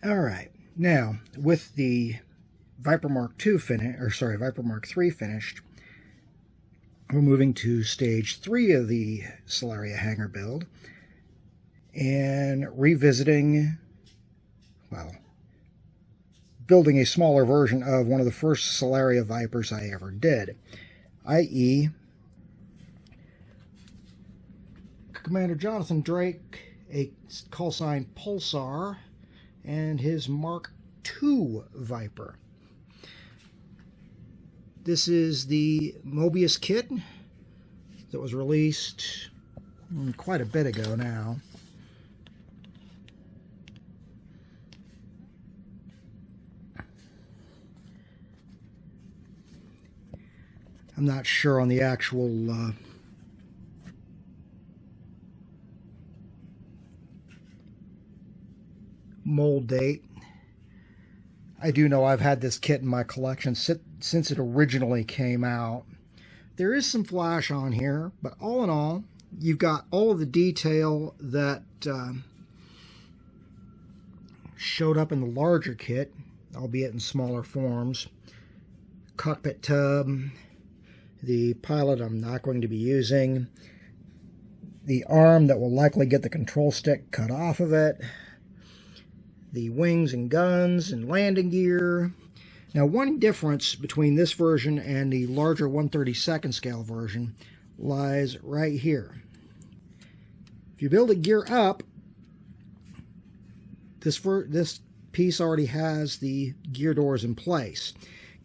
All right, now with the Viper Mark II Viper Mark III finished, we're moving to stage 3 of the Solaria Hangar build and revisiting, well, building a smaller version of one of the first Solaria Vipers I ever did, i.e. Commander Jonathan Drake, a call sign Pulsar, and his Mark II Viper. This is the Moebius kit that was released quite a bit ago now. I'm not sure on the actual mold date. I do know I've had this kit in my collection since it originally came out. There is some flash on here, but all in all, you've got all of the detail that showed up in the larger kit, albeit in smaller forms. Cockpit tub, the pilot I'm not going to be using, the arm that will likely get the control stick cut off of it, the wings and guns and landing gear. Now, one difference between this version and the larger 1/32 scale version lies right here. If you build a gear up, this piece already has the gear doors in place.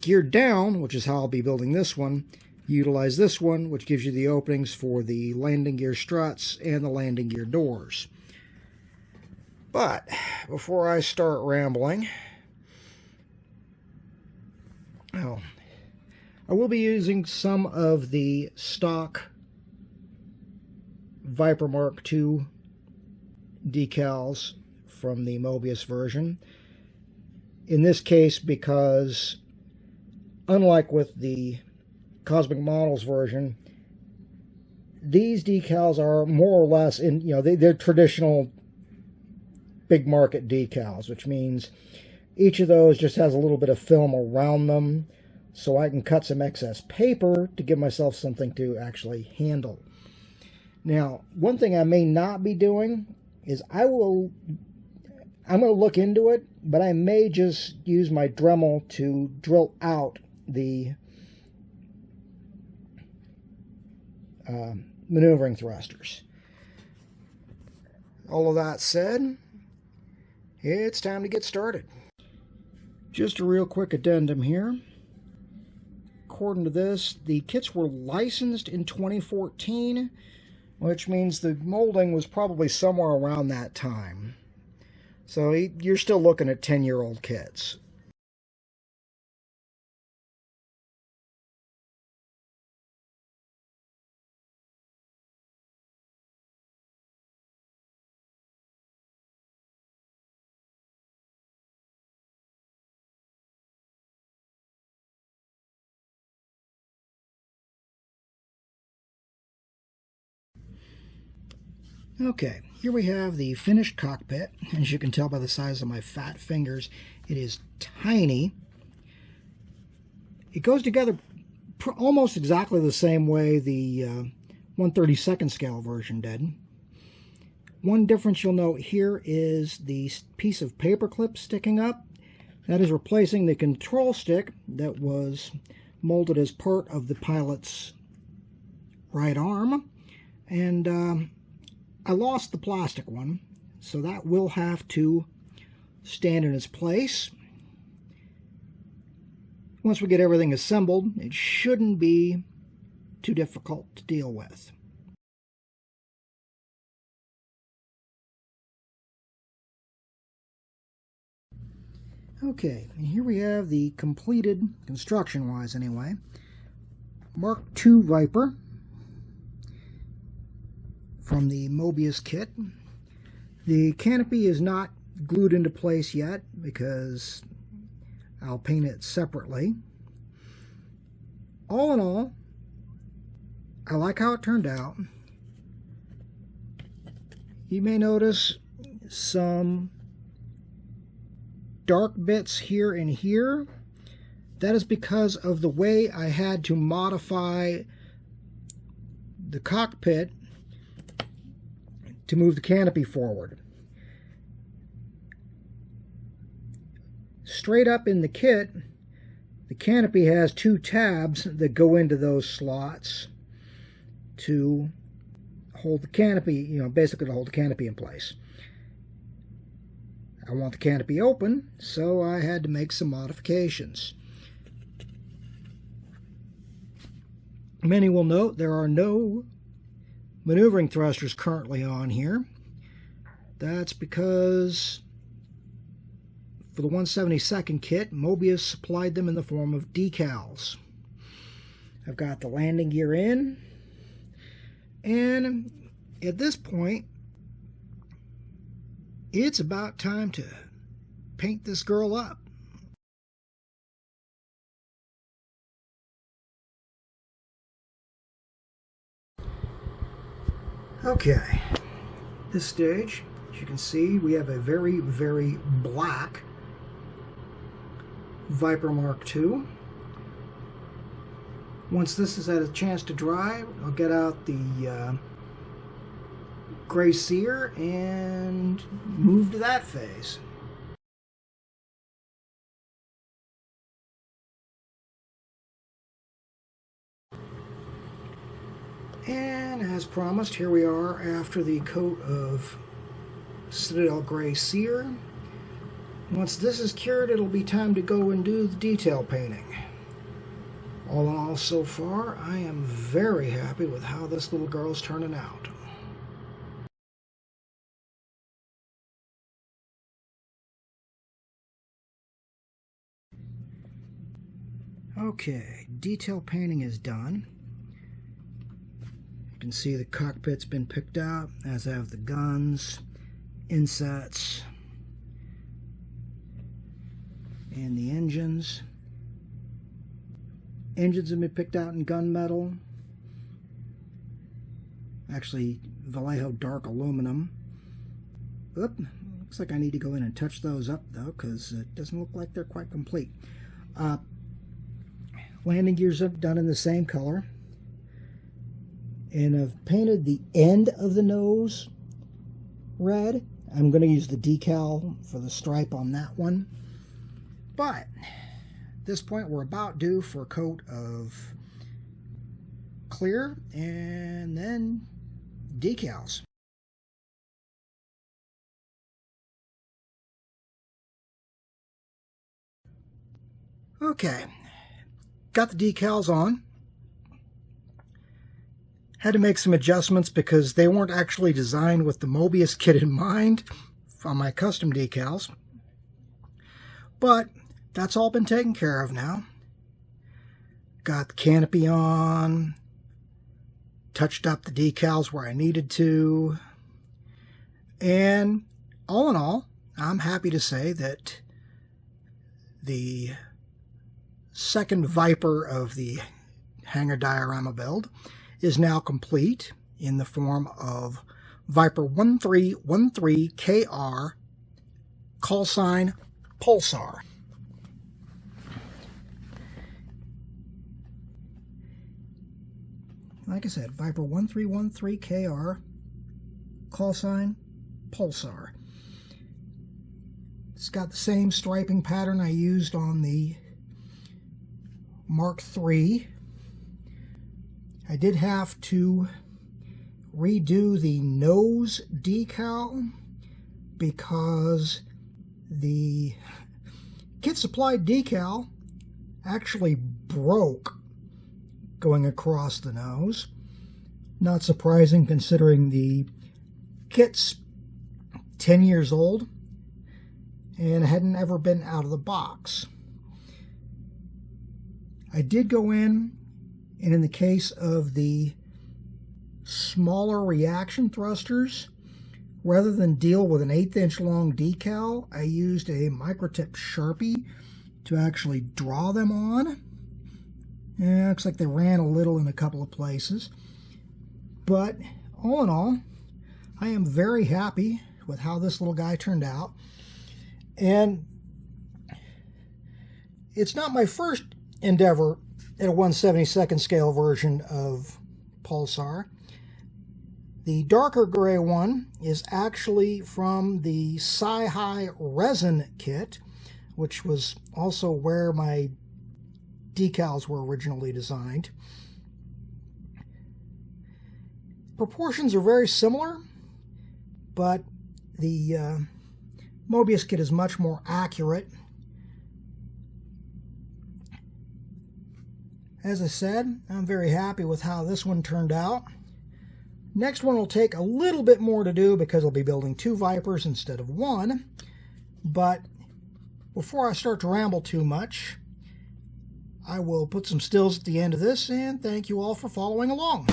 Gear down, which is how I'll be building this one, utilize this one, which gives you the openings for the landing gear struts and the landing gear doors. But before I start rambling, I will be using some of the stock Viper Mark II decals from the Moebius version. In this case, because unlike with the Cosmic Models version, these decals are more or less they're traditional big market decals, which means each of those just has a little bit of film around them, so I can cut some excess paper to give myself something to actually handle. Now, one thing I may not be doing is I'm going to look into it, but I may just use my Dremel to drill out the maneuvering thrusters. All of that said, it's time to get started. Just a real quick addendum here. According to this, the kits were licensed in 2014, which means the molding was probably somewhere around that time. So you're still looking at 10-year-old kits. Okay, here we have the finished cockpit. As you can tell by the size of my fat fingers, it is tiny. It goes together almost exactly the same way the 1/32 scale version did. One difference you'll note here is the piece of paper clip sticking up. That is replacing the control stick that was molded as part of the pilot's right arm. And I lost the plastic one, so that will have to stand in its place. Once we get everything assembled, it shouldn't be too difficult to deal with. Okay, and here we have the completed, construction-wise anyway, Mark II Viper from the Moebius kit. The canopy is not glued into place yet because I'll paint it separately. All in all, I like how it turned out. You may notice some dark bits here and here. That is because of the way I had to modify the cockpit to move the canopy forward. Straight up in the kit, the canopy has 2 tabs that go into those slots to hold the canopy, basically to hold the canopy in place. I want the canopy open, so I had to make some modifications. Many will note there are no maneuvering thrusters currently on here. That's because for the 172nd kit, Moebius supplied them in the form of decals. I've got the landing gear in, and at this point, it's about time to paint this girl up. Okay, this stage, as you can see, we have a very, very black Viper Mark II. Once this has had a chance to dry, I'll get out the gray sear and move to that phase. And as promised, here we are after the coat of Citadel Gray Sear. Once this is cured, it'll be time to go and do the detail painting. All in all, so far, I am very happy with how this little girl's turning out. Okay, detail painting is done. You can see the cockpit's been picked out, as have the guns, insets, and the engines. Engines have been picked out in gunmetal. Actually, Vallejo dark aluminum. Oop, looks like I need to go in and touch those up, though, because it doesn't look like they're quite complete. Landing gears are done in the same color. And I've painted the end of the nose red. I'm going to use the decal for the stripe on that one. But at this point, we're about due for a coat of clear and then decals. Okay, got the decals on. Had to make some adjustments because they weren't actually designed with the Moebius kit in mind on my custom decals. But that's all been taken care of now. Got the canopy on, touched up the decals where I needed to, and all in all, I'm happy to say that the second Viper of the Hangar Diorama build is now complete in the form of Viper 1313KR, call sign Pulsar. Like I said, Viper 1313KR, call sign Pulsar. It's got the same striping pattern I used on the Mark III. I did have to redo the nose decal because the kit supplied decal actually broke going across the nose. Not surprising considering the kit's 10 years old and hadn't ever been out of the box. I did go in, and in the case of the smaller reaction thrusters, rather than deal with an 1/8 inch long decal, I used a microtip Sharpie to actually draw them on. And it looks like they ran a little in a couple of places. But all in all, I am very happy with how this little guy turned out. And It's not my first endeavor at a 1/72nd scale version of Pulsar. The darker gray one is actually from the Sci-Hi resin kit, which was also where my decals were originally designed. Proportions are very similar, but the Moebius kit is much more accurate. As I said, I'm very happy with how this one turned out. Next one will take a little bit more to do because I'll be building 2 Vipers instead of 1. But before I start to ramble too much, I will put some stills at the end of this, and thank you all for following along.